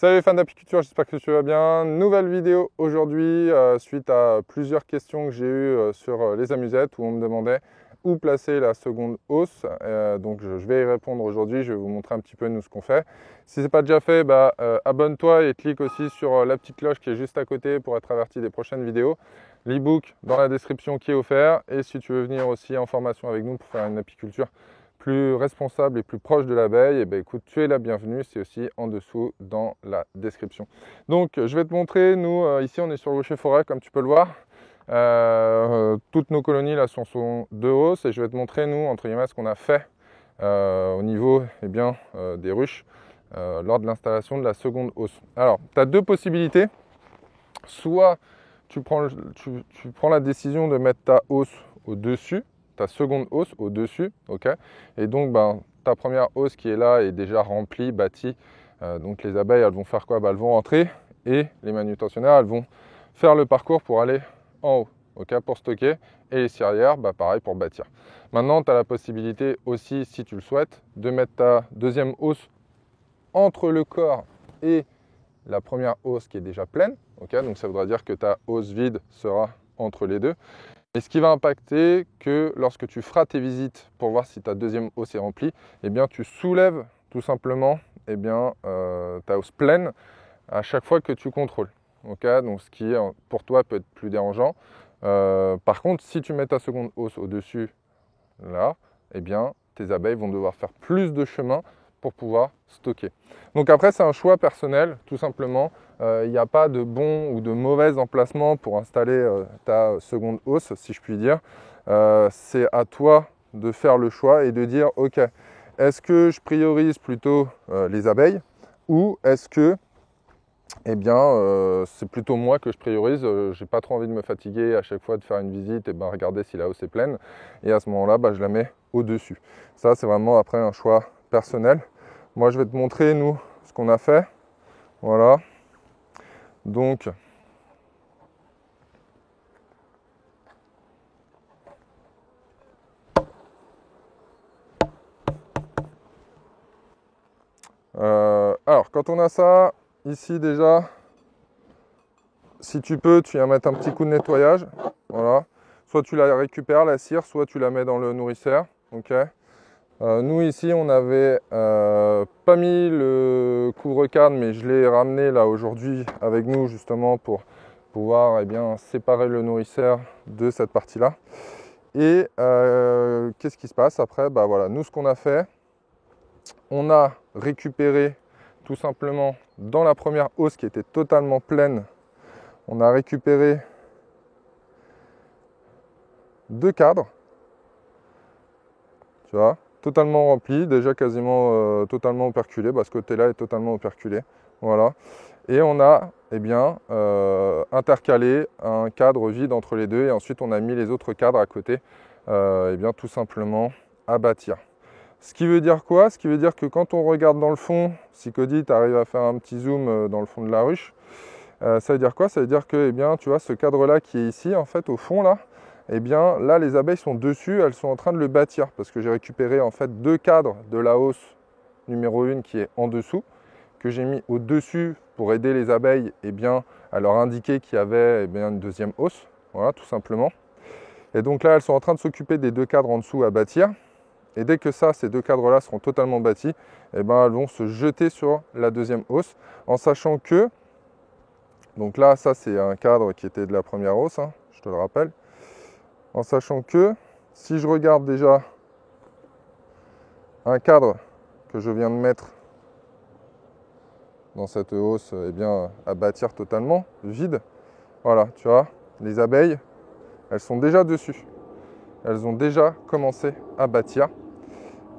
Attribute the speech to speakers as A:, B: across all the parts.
A: Salut les fans d'apiculture, j'espère que tu vas bien. Nouvelle vidéo aujourd'hui suite à plusieurs questions que j'ai eues sur les amusettes où on me demandait où placer la seconde hausse. Donc je vais y répondre aujourd'hui, je vais vous montrer un petit peu nous ce qu'on fait. Si ce n'est pas déjà fait, abonne-toi et clique aussi sur la petite cloche qui est juste à côté pour être averti des prochaines vidéos. L'e-book dans la description qui est offert, et si tu veux venir aussi en formation avec nous pour faire une apiculture plus responsable et plus proche de l'abeille, écoute, tu es la bienvenue, c'est aussi en dessous dans la description. Donc je vais te montrer, nous ici on est sur le rocher forêt comme tu peux le voir. Toutes nos colonies là sont de hausse, et je vais te montrer nous entre guillemets ce qu'on a fait au niveau des ruches lors de l'installation de la seconde hausse. Alors tu as deux possibilités, soit tu prends la décision de mettre ta hausse au-dessus, ta seconde hausse au-dessus, ok, et donc ta première hausse qui est là est déjà remplie, bâtie, donc les abeilles elles vont faire quoi? Elles vont rentrer, et les manutentionnaires elles vont faire le parcours pour aller en haut, ok, pour stocker, et les cirières, pareil pour bâtir. Maintenant tu as la possibilité aussi, si tu le souhaites, de mettre ta deuxième hausse entre le corps et la première hausse qui est déjà pleine, ok, donc ça voudra dire que ta hausse vide sera entre les deux. Et ce qui va impacter que lorsque tu feras tes visites pour voir si ta deuxième hausse est remplie, tu soulèves tout simplement ta hausse pleine à chaque fois que tu contrôles. Okay, donc ce qui pour toi peut être plus dérangeant. Par contre, si tu mets ta seconde hausse au-dessus, là, tes abeilles vont devoir faire plus de chemin pour pouvoir stocker. Donc après, c'est un choix personnel, tout simplement. Il n'y a pas de bon ou de mauvais emplacement pour installer ta seconde hausse, si je puis dire. C'est à toi de faire le choix et de dire, ok, est-ce que je priorise plutôt les abeilles, ou est-ce que c'est plutôt moi que je priorise. J'ai pas trop envie de me fatiguer à chaque fois de faire une visite et regarder si la hausse est pleine, et à ce moment là je la mets au-dessus. Ça c'est vraiment après un choix personnel. Moi je vais te montrer nous ce qu'on a fait. Voilà, donc alors quand on a ça ici, déjà si tu peux, tu viens mettre un petit coup de nettoyage. Voilà, soit tu la récupères la cire, soit tu la mets dans le nourrisseur, ok. Nous ici on n'avait pas mis le couvre-cadre, mais je l'ai ramené là aujourd'hui avec nous justement pour pouvoir séparer le nourrisseur de cette partie là. Et qu'est-ce qui se passe après? Voilà, nous ce qu'on a fait, on a récupéré tout simplement dans la première hausse qui était totalement pleine, on a récupéré 2 cadres, tu vois, totalement rempli, déjà quasiment totalement operculé, ce côté-là est totalement operculé, voilà. Et on a intercalé un cadre vide entre les deux, et ensuite on a mis les autres cadres à côté, tout simplement à bâtir. Ce qui veut dire quoi? Ce qui veut dire que quand on regarde dans le fond, si Cody t'arrive à faire un petit zoom dans le fond de la ruche, ça veut dire quoi? Ça veut dire que tu vois ce cadre-là qui est ici, en fait, au fond là, là les abeilles sont dessus, elles sont en train de le bâtir, parce que j'ai récupéré en fait 2 cadres de la hausse numéro 1 qui est en dessous, que j'ai mis au-dessus pour aider les abeilles à leur indiquer qu'il y avait une deuxième hausse, voilà, tout simplement. Et donc là elles sont en train de s'occuper des 2 cadres en dessous à bâtir, et dès que ces 2 cadres là seront totalement bâtis, elles vont se jeter sur la deuxième hausse, en sachant que, donc là ça c'est un cadre qui était de la première hausse, hein, je te le rappelle, en sachant que si je regarde déjà un cadre que je viens de mettre dans cette hausse à bâtir totalement vide, voilà, tu vois, les abeilles elles sont déjà dessus, elles ont déjà commencé à bâtir,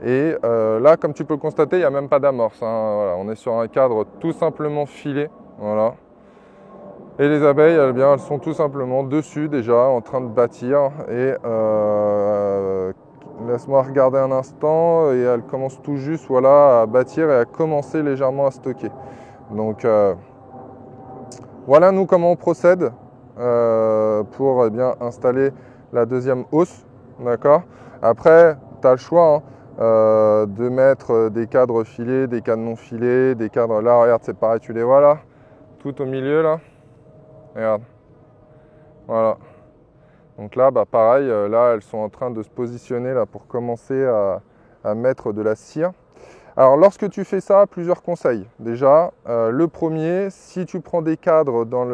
A: et là comme tu peux le constater, il n'y a même pas d'amorce, hein, voilà, on est sur un cadre tout simplement filé, voilà. Et les abeilles, elles sont tout simplement dessus déjà, en train de bâtir. Et laisse-moi regarder un instant, et elles commencent tout juste, voilà, à bâtir et à commencer légèrement à stocker. Donc voilà nous comment on procède pour installer la deuxième hausse, d'accord. Après, tu as le choix, hein. de mettre des cadres filés, des cadres non filés, des cadres là, regarde, c'est pareil, tu les vois là, tout au milieu là, regarde, voilà. Donc là, bah pareil, là, elles sont en train de se positionner là pour commencer à mettre de la cire. Alors, lorsque tu fais ça, plusieurs conseils. Déjà, le premier, si tu prends des cadres dans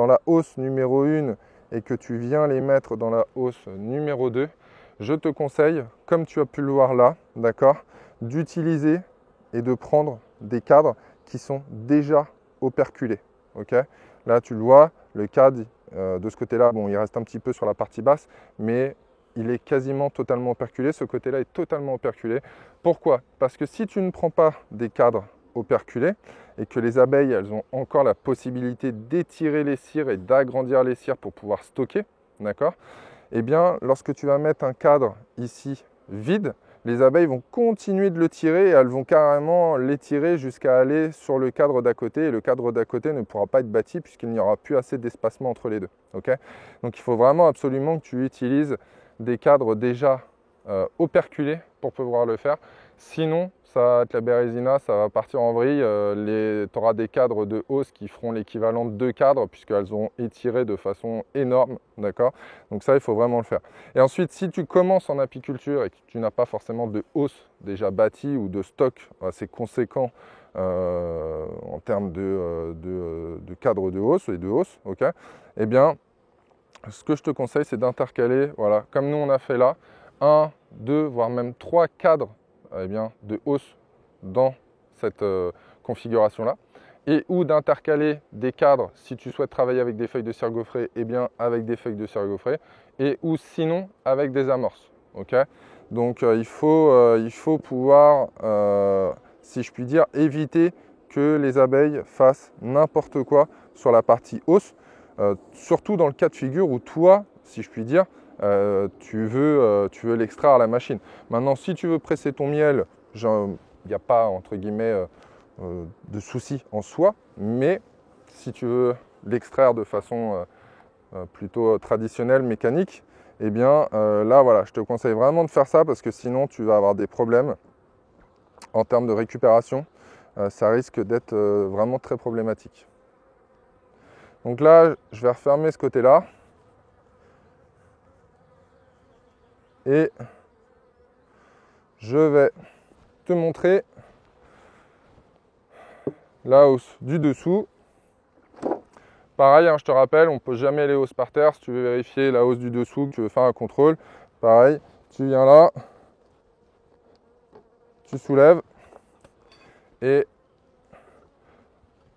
A: la hausse numéro 1 et que tu viens les mettre dans la hausse numéro 2, je te conseille, comme tu as pu le voir là, d'accord, d'utiliser et de prendre des cadres qui sont déjà operculés. Ok, là, tu le vois, le cadre de ce côté-là, bon, il reste un petit peu sur la partie basse, mais il est quasiment totalement operculé. Ce côté-là est totalement operculé. Pourquoi? Parce que si tu ne prends pas des cadres operculés et que les abeilles, elles ont encore la possibilité d'étirer les cires et d'agrandir les cires pour pouvoir stocker, d'accord? Eh bien, lorsque tu vas mettre un cadre ici vide, les abeilles vont continuer de le tirer et elles vont carrément l'étirer jusqu'à aller sur le cadre d'à côté. Et le cadre d'à côté ne pourra pas être bâti puisqu'il n'y aura plus assez d'espacement entre les deux. Okay, donc il faut vraiment absolument que tu utilises des cadres déjà operculés pour pouvoir le faire. Sinon, ça va être la bérésina, ça va partir en vrille. Tu auras des cadres de hausse qui feront l'équivalent de 2 cadres puisqu'elles ont étiré de façon énorme. D'accord, donc ça, il faut vraiment le faire. Et ensuite, si tu commences en apiculture et que tu n'as pas forcément de hausse déjà bâtie ou de stock assez conséquent en termes de cadres de hausse et de hausse, okay, eh bien, ce que je te conseille, c'est d'intercaler, voilà, comme nous on a fait là, 1, 2, voire même 3 cadres eh bien, de hausse dans cette configuration-là, et ou d'intercaler des cadres, si tu souhaites travailler avec des feuilles de cire gaufrée, eh bien avec des feuilles de cire gaufrée, et ou sinon avec des amorces. Okay, donc il faut pouvoir, si je puis dire, éviter que les abeilles fassent n'importe quoi sur la partie hausse. Surtout dans le cas de figure où toi, si je puis dire, tu veux l'extraire à la machine. Maintenant, si tu veux presser ton miel, il n'y a pas, entre guillemets, de souci en soi, mais si tu veux l'extraire de façon plutôt traditionnelle, mécanique, eh bien là, voilà, je te conseille vraiment de faire ça parce que sinon, tu vas avoir des problèmes en termes de récupération. Ça risque d'être vraiment très problématique. Donc là, je vais refermer ce côté-là. Et je vais te montrer la hausse du dessous. Pareil, hein, je te rappelle, on ne pose jamais les hausses par terre. Si tu veux vérifier la hausse du dessous, que tu veux faire un contrôle, pareil, tu viens là, tu soulèves et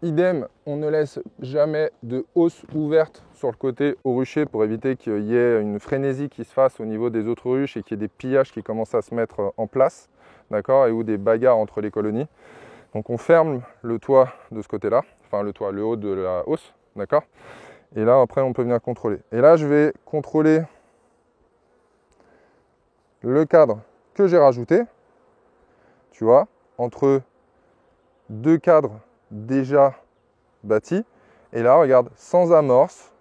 A: idem, on ne laisse jamais de hausse ouverte sur le côté au rucher pour éviter qu'il y ait une frénésie qui se fasse au niveau des autres ruches et qu'il y ait des pillages qui commencent à se mettre en place, d'accord, et ou des bagarres entre les colonies. Donc on ferme le toit de ce côté-là, enfin le toit, le haut de la hausse, d'accord. Et là après on peut venir contrôler. Et là je vais contrôler le cadre que j'ai rajouté, tu vois, entre deux cadres déjà bâtis. Et là, regarde, sans amorce,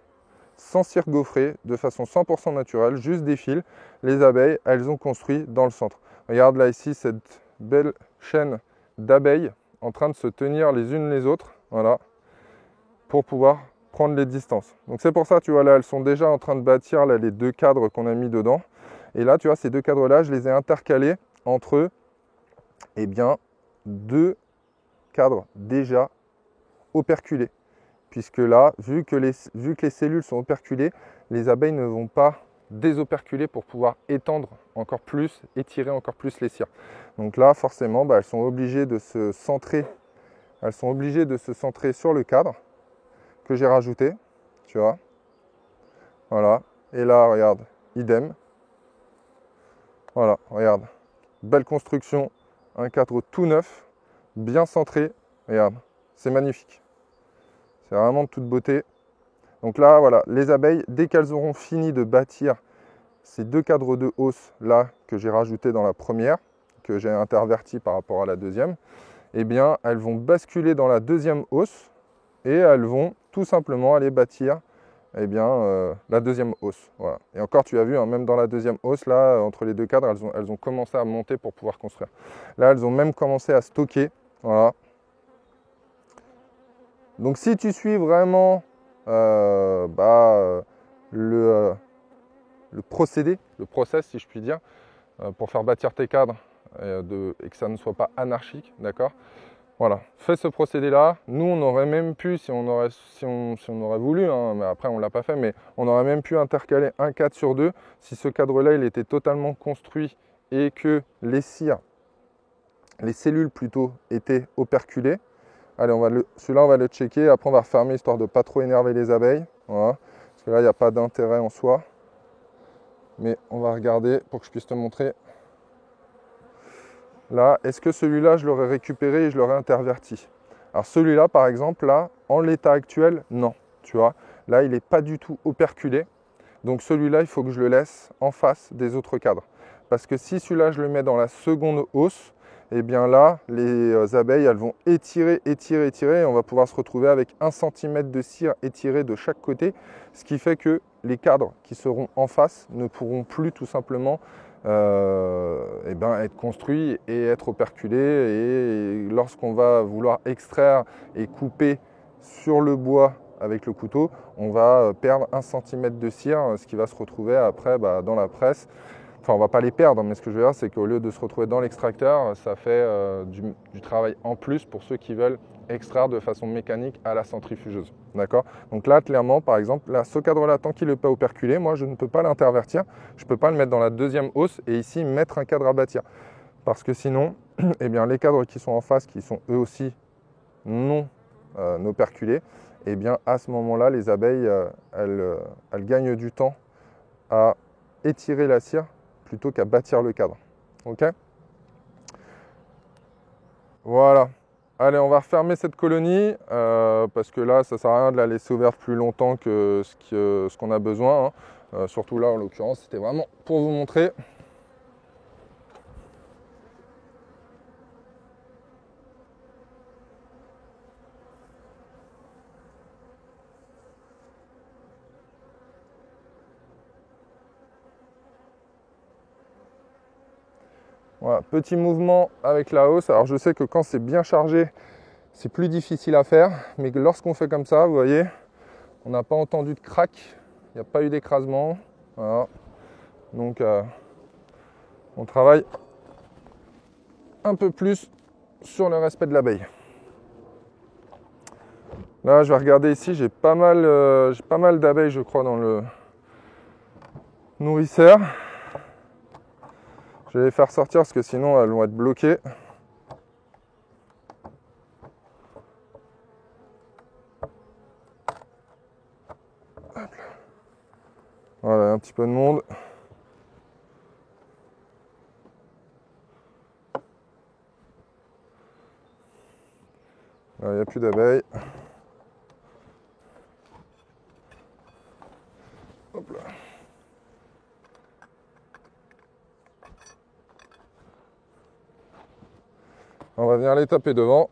A: sans cire gaufrée, de façon 100% naturelle, juste des fils. Les abeilles, elles ont construit dans le centre. Regarde là ici cette belle chaîne d'abeilles en train de se tenir les unes les autres, voilà, pour pouvoir prendre les distances. Donc c'est pour ça, tu vois, là, elles sont déjà en train de bâtir là, les deux cadres qu'on a mis dedans. Et là, tu vois, ces deux cadres-là, je les ai intercalés entre eux, eh bien, deux cadres déjà operculés. Puisque là, vu que les cellules sont operculées, les abeilles ne vont pas désoperculer pour pouvoir étendre encore plus, étirer encore plus les cires. Donc là, forcément, elles sont obligées de se centrer. Elles sont obligées de se centrer sur le cadre que j'ai rajouté, tu vois. Voilà. Et là, regarde, idem. Voilà, regarde. Belle construction, un cadre tout neuf, bien centré. Regarde, c'est magnifique. C'est vraiment de toute beauté. Donc là, voilà, les abeilles, dès qu'elles auront fini de bâtir ces deux cadres de hausse là que j'ai rajouté dans la première, que j'ai interverti par rapport à la deuxième, eh bien, elles vont basculer dans la deuxième hausse et elles vont tout simplement aller bâtir eh bien, la deuxième hausse. Voilà. Et encore, tu as vu, hein, même dans la deuxième hausse, là, entre les deux cadres, elles ont commencé à monter pour pouvoir construire. Là, elles ont même commencé à stocker. Voilà. Donc, si tu suis vraiment le procédé, le process, si je puis dire, pour faire bâtir tes cadres et que ça ne soit pas anarchique, d'accord? Voilà, fais ce procédé-là. Nous, on aurait même pu, si on aurait voulu, hein, mais après on ne l'a pas fait, mais on aurait même pu intercaler un cadre sur deux si ce cadre-là, il était totalement construit et que les cires, les cellules plutôt, étaient operculées. Allez, celui-là, on va le checker. Après, on va refermer histoire de ne pas trop énerver les abeilles. Voilà, parce que là, il n'y a pas d'intérêt en soi. Mais on va regarder pour que je puisse te montrer. Là, est-ce que celui-là, je l'aurais récupéré et je l'aurais interverti? Alors celui-là, par exemple, là, en l'état actuel, non. Tu vois, là, il n'est pas du tout operculé. Donc celui-là, il faut que je le laisse en face des autres cadres. Parce que si celui-là, je le mets dans la seconde hausse, eh bien là, les abeilles, elles vont étirer, étirer, étirer. Et on va pouvoir se retrouver avec 1 cm de cire étirée de chaque côté. Ce qui fait que les cadres qui seront en face ne pourront plus tout simplement être construits et être operculés. Et lorsqu'on va vouloir extraire et couper sur le bois avec le couteau, on va perdre 1 cm de cire, ce qui va se retrouver après dans la presse. Enfin, on ne va pas les perdre, mais ce que je veux dire, c'est qu'au lieu de se retrouver dans l'extracteur, ça fait du travail en plus pour ceux qui veulent extraire de façon mécanique à la centrifugeuse. D'accord? Donc là, clairement, par exemple, là, ce cadre-là, tant qu'il n'est pas operculé, moi, je ne peux pas l'intervertir. Je ne peux pas le mettre dans la deuxième hausse et ici, mettre un cadre à bâtir. Parce que sinon, eh bien, les cadres qui sont en face, qui sont eux aussi non operculés, eh bien, à ce moment-là, les abeilles, elles gagnent du temps à étirer la cire plutôt qu'à bâtir le cadre. Ok? Voilà. Allez, on va refermer cette colonie parce que là, ça ne sert à rien de la laisser ouverte plus longtemps que ce qu'on a besoin. Hein. Surtout là, en l'occurrence, c'était vraiment pour vous montrer. Voilà, petit mouvement avec la hausse. Alors je sais que quand c'est bien chargé, c'est plus difficile à faire, mais lorsqu'on fait comme ça, vous voyez, on n'a pas entendu de crack, il n'y a pas eu d'écrasement. Voilà. Donc on travaille un peu plus sur le respect de l'abeille. Là, je vais regarder ici, j'ai pas mal d'abeilles, je crois, dans le nourrisseur. Je vais les faire sortir parce que sinon elles vont être bloquées. Voilà, un petit peu de monde. Là, il n'y a plus d'abeilles. Hop là. On va venir les taper devant.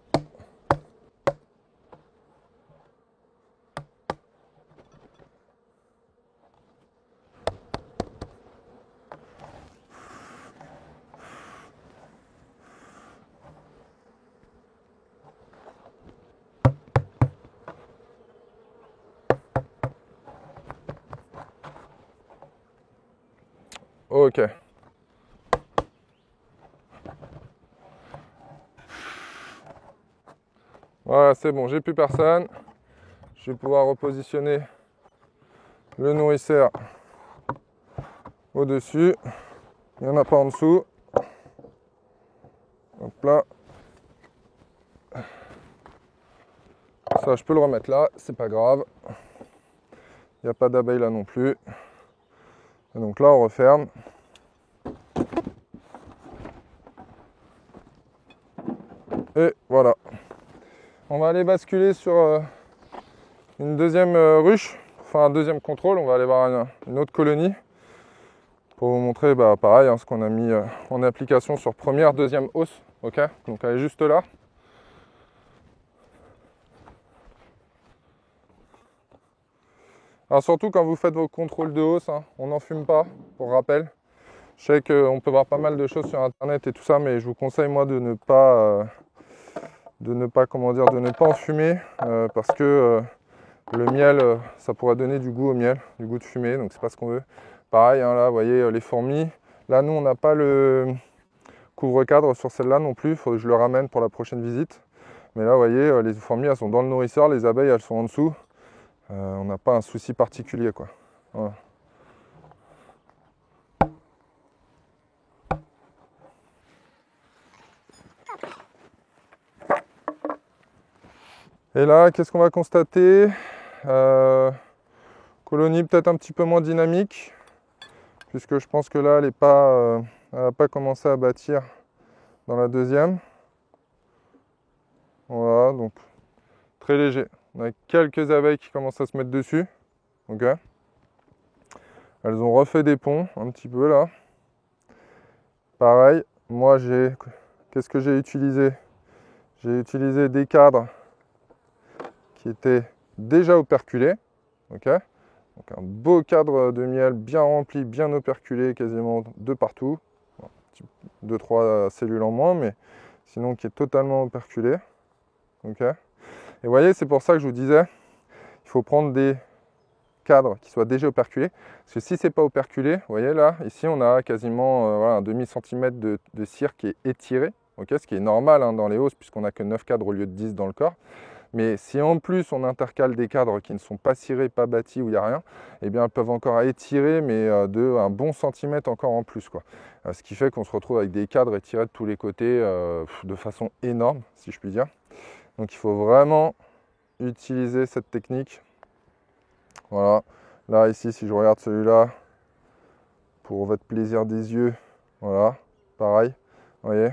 A: Ok. Voilà, c'est bon, j'ai plus personne. Je vais pouvoir repositionner le nourrisseur au-dessus. Il n'y en a pas en dessous. Hop là. Ça, je peux le remettre là, c'est pas grave. Il n'y a pas d'abeilles là non plus. Et donc là, on referme. Et voilà. On va aller basculer sur une deuxième ruche, enfin un deuxième contrôle. On va aller voir une autre colonie pour vous montrer pareil ce qu'on a mis en application sur première, deuxième hausse. Ok, donc elle est juste là. Alors surtout quand vous faites vos contrôles de hausse, hein, on n'en fume pas, pour rappel. Je sais qu'on peut voir pas mal de choses sur internet et tout ça, mais je vous conseille moi de ne pas comment dire, de ne pas en fumer parce que le miel, ça pourrait donner du goût au miel, du goût de fumée, donc c'est pas ce qu'on veut. Pareil, hein, là, vous voyez les fourmis. Là, nous, on n'a pas le couvre-cadre sur celle-là non plus. Il faut que je le ramène pour la prochaine visite. Mais là, vous voyez, les fourmis, elles sont dans le nourrisseur, les abeilles, elles sont en dessous. On n'a pas un souci particulier, quoi. Voilà. Et là, qu'est-ce qu'on va constater? Colonie peut-être un petit peu moins dynamique, puisque je pense que là, elle n'a pas commencé à bâtir dans la deuxième. Voilà, donc très léger. On a quelques abeilles qui commencent à se mettre dessus. Ok. Elles ont refait des ponts un petit peu là. Pareil, moi qu'est-ce que j'ai utilisé? J'ai utilisé des cadres qui étaient déjà operculés. Ok. Donc un beau cadre de miel bien rempli, bien operculé, quasiment de partout. 2-3 cellules en moins, mais sinon qui est totalement operculé. Ok. Et vous voyez, c'est pour ça que je vous disais, il faut prendre des cadres qui soient déjà operculés. Parce que si c'est pas operculé, vous voyez là, ici on a quasiment voilà, un demi-centimètre de cire qui est étiré. Okay, ce qui est normal hein, dans les hausses, puisqu'on n'a que 9 cadres au lieu de 10 dans le corps. Mais si en plus on intercale des cadres qui ne sont pas cirés, pas bâtis, où il n'y a rien, eh bien elles peuvent encore étirer, mais de un bon centimètre encore en plus, quoi. Ce qui fait qu'on se retrouve avec des cadres étirés de tous les côtés de façon énorme, si je puis dire. Donc il faut vraiment utiliser cette technique. Voilà. Là, ici, si je regarde celui-là, pour votre plaisir des yeux, voilà, pareil, vous voyez.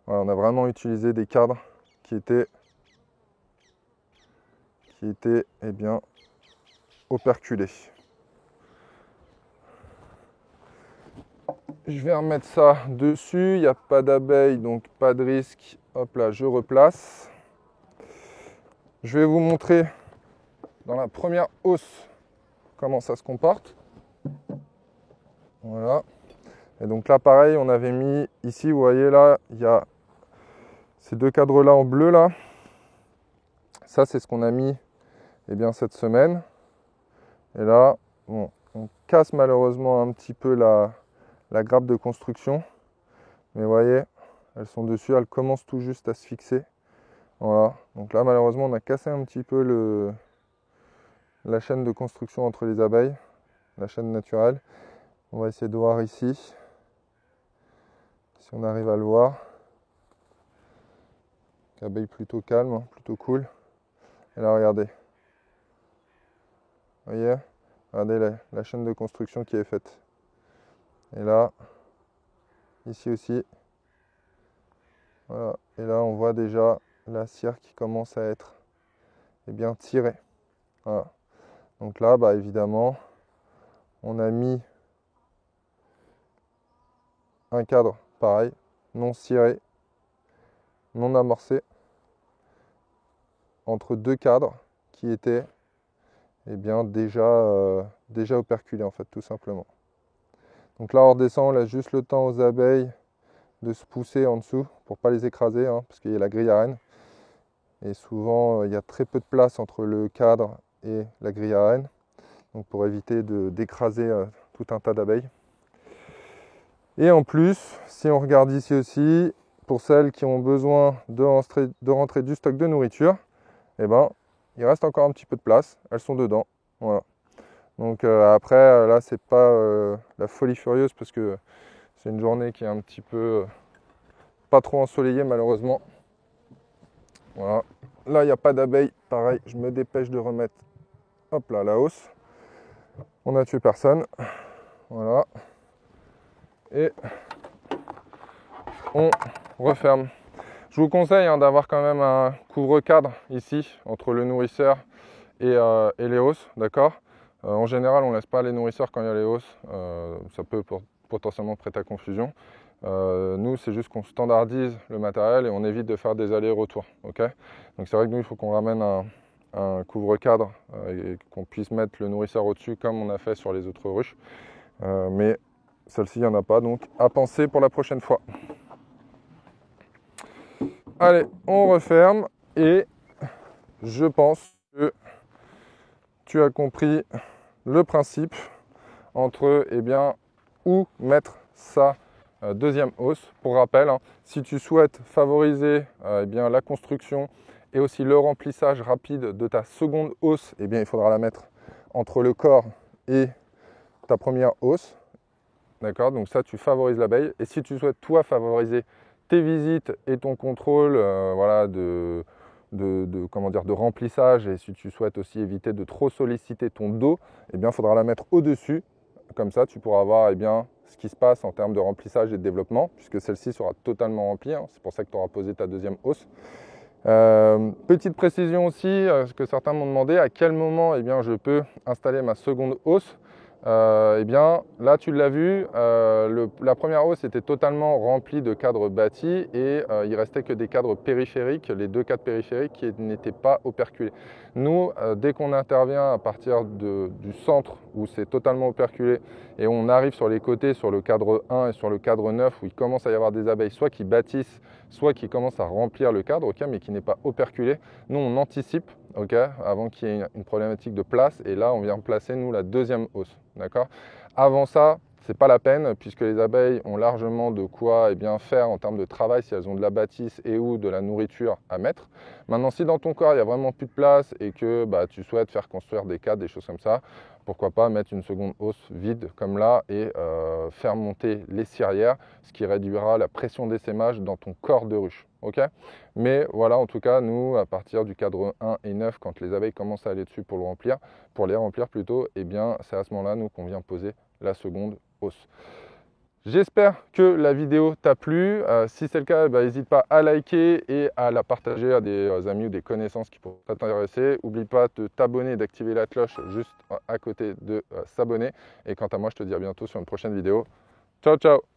A: Voilà, on a vraiment utilisé des cadres qui étaient eh bien, operculés. Je vais remettre ça dessus, il n'y a pas d'abeilles, donc pas de risque. Hop là, je replace. Je vais vous montrer dans la première hausse comment ça se comporte. Voilà. Et donc là, pareil, on avait mis ici, vous voyez là, il y a ces deux cadres là en bleu là. Ça, c'est ce qu'on a mis eh bien, cette semaine. Et là, bon, on casse malheureusement un petit peu la grappe de construction. Mais vous voyez, elles sont dessus, elles commencent tout juste à se fixer. Voilà. Donc là, malheureusement, on a cassé un petit peu la chaîne de construction entre les abeilles, la chaîne naturelle. On va essayer de voir ici, si on arrive à le voir. Abeille plutôt calme, hein, plutôt cool. Et là, regardez. Vous voyez? Regardez la chaîne de construction qui est faite. Et là, ici aussi. Voilà. Et là, on voit déjà la cire qui commence à être bien tirée. Voilà. Donc là, bah, évidemment, on a mis un cadre pareil, non ciré, non amorcé, entre deux cadres qui étaient bien, déjà operculés en fait, tout simplement. Donc là, on redescend, on laisse juste le temps aux abeilles de se pousser en dessous pour ne pas les écraser, hein, parce qu'il y a la grille à reine. Et souvent, il y a très peu de place entre le cadre et la grille à reine, donc pour éviter d'écraser tout un tas d'abeilles. Et en plus, si on regarde ici aussi, pour celles qui ont besoin de rentrer du stock de nourriture, eh ben, il reste encore un petit peu de place, elles sont dedans. Voilà. Donc après, là, c'est pas la folie furieuse parce que c'est une journée qui est un petit peu pas trop ensoleillée malheureusement. Voilà. Là, il n'y a pas d'abeilles. Pareil, je me dépêche de remettre hop là, la hausse. On n'a tué personne. Voilà. Et on referme. Je vous conseille hein, d'avoir quand même un couvre-cadre ici entre le nourrisseur et les hausses, d'accord. En général, on ne laisse pas les nourrisseurs quand il y a les hausses. Ça peut potentiellement prêter à confusion. Nous, c'est juste qu'on standardise le matériel et on évite de faire des allers-retours. Okay, donc c'est vrai que nous, il faut qu'on ramène un couvre-cadre et qu'on puisse mettre le nourrisseur au-dessus comme on a fait sur les autres ruches. Mais celle-ci, il n'y en a pas, donc à penser pour la prochaine fois. Allez, on referme et je pense que tu as compris le principe entre où mettre sa deuxième hausse. Pour rappel, hein, si tu souhaites favoriser la construction et aussi le remplissage rapide de ta seconde hausse, il faudra la mettre entre le corps et ta première hausse. D'accord, donc ça, tu favorises l'abeille. Et si tu souhaites, toi, favoriser tes visites et ton contrôle de remplissage, et si tu souhaites aussi éviter de trop solliciter ton dos, il faudra la mettre au-dessus. Comme ça, tu pourras voir ce qui se passe en termes de remplissage et de développement, puisque celle-ci sera totalement remplie. Hein. C'est pour ça que tu auras posé ta deuxième hausse. Petite précision aussi, que certains m'ont demandé, à quel moment je peux installer ma seconde hausse. Là tu l'as vu, la première hausse était totalement remplie de cadres bâtis et il restait que des cadres périphériques, les deux cadres périphériques qui n'étaient pas operculés. Nous, dès qu'on intervient à partir du centre où c'est totalement operculé et on arrive sur les côtés, sur le cadre 1 et sur le cadre 9 où il commence à y avoir des abeilles, soit qui bâtissent, soit qui commencent à remplir le cadre, mais qui n'est pas operculé, nous on anticipe. Avant qu'il y ait une problématique de place, et là on vient placer nous la deuxième hausse. Avant ça, c'est pas la peine puisque les abeilles ont largement de quoi faire en termes de travail si elles ont de la bâtisse et ou de la nourriture à mettre. Maintenant, si dans ton corps il n'y a vraiment plus de place et que tu souhaites faire construire des cadres, des choses comme ça, pourquoi pas mettre une seconde hausse vide comme là et faire monter les cirières, ce qui réduira la pression d'essaimage dans ton corps de ruche. Mais voilà, en tout cas, nous, à partir du cadre 1 et 9, quand les abeilles commencent à aller dessus pour les remplir plutôt, c'est à ce moment-là, nous, qu'on vient poser la seconde hausse. J'espère que la vidéo t'a plu. Si c'est le cas, n'hésite pas à liker et à la partager à des amis ou des connaissances qui pourraient t'intéresser. N'oublie pas de t'abonner et d'activer la cloche juste à côté de s'abonner. Et quant à moi, je te dis à bientôt sur une prochaine vidéo. Ciao, ciao!